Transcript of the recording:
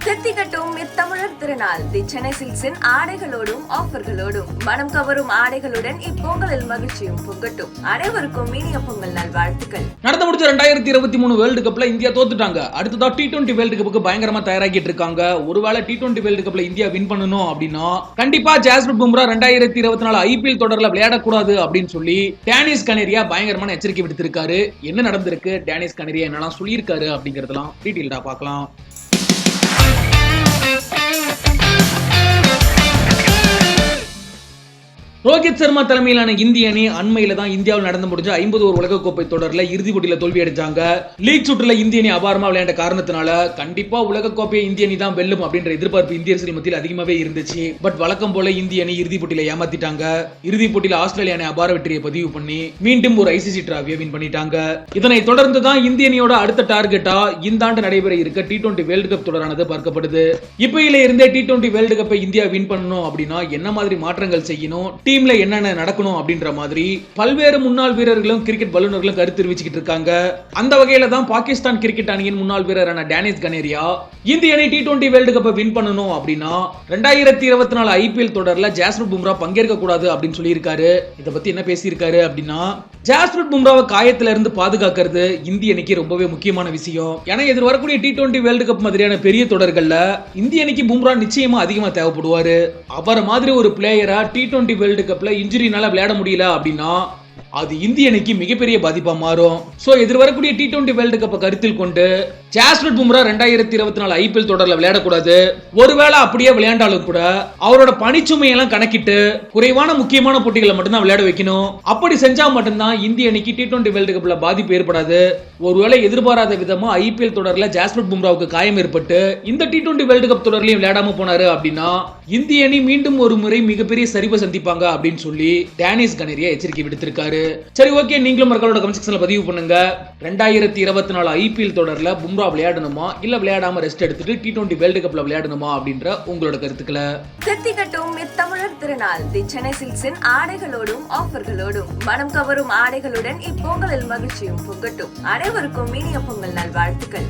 தித்திக்கட்டும் இத்தமிழர் திருநாள் தி சென்னை சில்க்ஸின் ஆடைகளோடும் ஆஃபர்களோடும் மனம் கவரும் ஆடைகளுடன் இப்பொங்கலில் மகிழ்ச்சியும் பொங்கட்டும். அனைவருக்கும் இனிய பொங்கல் நல்வாழ்த்துக்கள். நடந்து முடிச்ச 2023 வேர்ல்டு கப்ல இந்தியா தோத்துட்டாங்க. அடுத்ததா T20 வேர்ல்டு கப்புக்கு பயங்கரமா தயாராகிட்டு இருக்காங்க. ஒருவேளை T20 வேர்ல்டு கப்ல இந்தியா வின் பண்ணணும் அப்படின்னா கண்டிப்பா ஜாஸ்பிரிட் பும்ரா 2024 ஐபிஎல் தொடர்ல விளையாடக்கூடாது அப்படின்னு சொல்லி டேனிஸ் கனேரியா பயங்கரமான எச்சரிக்கை விடுத்திருக்காரு. என்ன நடந்திருக்கு, டேனிஸ் கனேரியா என்னெல்லாம் சொல்லியிருக்காரு அப்படிங்கறதெல்லாம் டீடைல்டா பார்க்கலாம். ரோஹித் சர்மா தலைமையிலான இந்திய அணி அண்மையில தான் இந்தியாவில் நடந்து முடிஞ்ச 51 உலகக்கோப்பை தொடர்ல இறுதி போட்டியில தோல்வி அடைஞ்சாங்க. லீக் சுற்றுல இந்திய அணி அபாரமா விளையாண்ட காரணத்தினால கண்டிப்பா உலகக்கோப்பையை இந்திய அணி தான் வெல்லும் அப்படின்ற எதிர்பார்ப்பு இந்திய அரசியல் மத்தியில் அதிகமாவே இருந்துச்சு. பட் வழக்கம் போல இந்திய அணி இறுதி போட்டியில ஏமாத்திட்டாங்க. இறுதி போட்டியில ஆஸ்திரேலிய அணி அபார வெற்றியை பதிவு பண்ணி மீண்டும் ஒரு ஐசிசி டிராஃபியை வின் பண்ணிட்டாங்க. இதனை தொடர்ந்து தான் இந்திய அணியோட அடுத்த டார்கெட்டா இந்த ஆண்டு நடைபெற இருக்க T20 வேர்ல்டு கப் தொடரானது பார்க்கப்படுது. இப்பயில இருந்தே T20 வேர்ல்டு கப்பை இந்தியா வின் பண்ணணும் அப்படின்னா என்ன மாதிரி மாற்றங்கள் செய்யணும், டீம்ல என்னென்ன நடக்கணும் அப்படின்ற மாதிரி பல்வேறு முன்னாள் வீரர்களும் கிரிக்கெட் வல்லுநர்களும் கருத்து தெரிவிச்சுக்கிட்டு இருக்காங்க. அந்த வகையில தான் பாகிஸ்தான் கிரிக்கெட் அணியின் முன்னாள் வீரரான டேனிஸ் கனேரியா இந்திய அணி T20 வேர்ல்டு கப்பை வின் பண்ணணும் அப்படின்னா 2024 ஐபிஎல் தொடர்ல ஜாஸ்பிரிட் பும்ரா பங்கேற்க கூடாது அப்படின்னு சொல்லியிருக்காரு. இதை பத்தி என்ன பேசியிருக்காரு அப்படின்னா, ஜாஸ்பிரிட் பும்ராவை காயத்துல இருந்து பாதுகாக்கிறது இந்திய அணிக்கு ரொம்பவே முக்கியமான விஷயம். ஏன்னா எதிர் வரக்கூடிய T20 வேர்ல்டு கப் மாதிரியான பெரிய தொடர்கள்ல இந்திய அணிக்கு பும்ரா நிச்சயமா அதிகமா தேவைப்படுவாரு. அவரை மாதிரி ஒரு பிளேயரா T20 வேர்ல்டு கப்ல இன்ஜுரினால விளையாட முடியல அப்படின்னா அது இந்திய அணிக்கு மிகப்பெரிய பாதிப்பா மாறும். சோ எதிர் வரக்கூடிய T20 வேர்ல்டு கப்பை கருத்தில் கொண்டு ஜாஸ்பிரிட் பும்ரா 2024 ஐபிஎல் தொடர்ல விளையாடக்கூடாது. ஒருவேளை அப்படியே விளையாண்டாலும் கூட அவரோட பணிச்சுமையெல்லாம் கணக்கிட்டு குறைவான முக்கியமான போட்டிகளை மட்டும்தான் விளையாட வைக்கணும். அப்படி செஞ்சா மட்டும்தான் இந்திய அணிக்கு T20 வேர்ல்டு கப்ல பாதிப்பு ஏற்படாது. ஒருவேளை எதிர்பாராத விதமா ஐபிஎல் தொடர்ல ஜாஸ்பிரிட் பும்ராவுக்கு காயம் ஏற்பட்டு இந்த T20 வேர்ல்டு கப் தொடர்லயும் விளையாடாம போனாரு அப்படின்னா இந்திய அணி மீண்டும் ஒரு முறை மிகப்பெரிய சரிவை சந்திப்பாங்க அப்படின்னு சொல்லி டேனிஸ் கனேரியா எச்சரிக்கை விடுத்திருக்காரு. சரி, ஓகே, நீங்களும் மக்களோட கமெண்ட் செக்ஷன்ல பதிவு பண்ணுங்க. 2024 ஐபிஎல் தொடர்ல பும்ரா விளையாடணுமா இல்ல விளையாடாம ரெஸ்ட் எடுத்துட்டு T20 வேர்ல்டு கப்ல விளையாடணுமா அப்படின்ற உங்களோட கருத்துக்களை. தித்திக்கட்டும் இத்தமிழர் திருநாள் தி சென்னை சில்க்ஸின் ஆடைகளோடும் ஆஃபர்களோடும் மனம் கவரும் ஆடைகளுடன் இப்பொங்கலில் மகிழ்ச்சியும் பொங்கட்டும். அனைவருக்கும் இனிய பொங்கல் நல்வாழ்த்துக்கள்.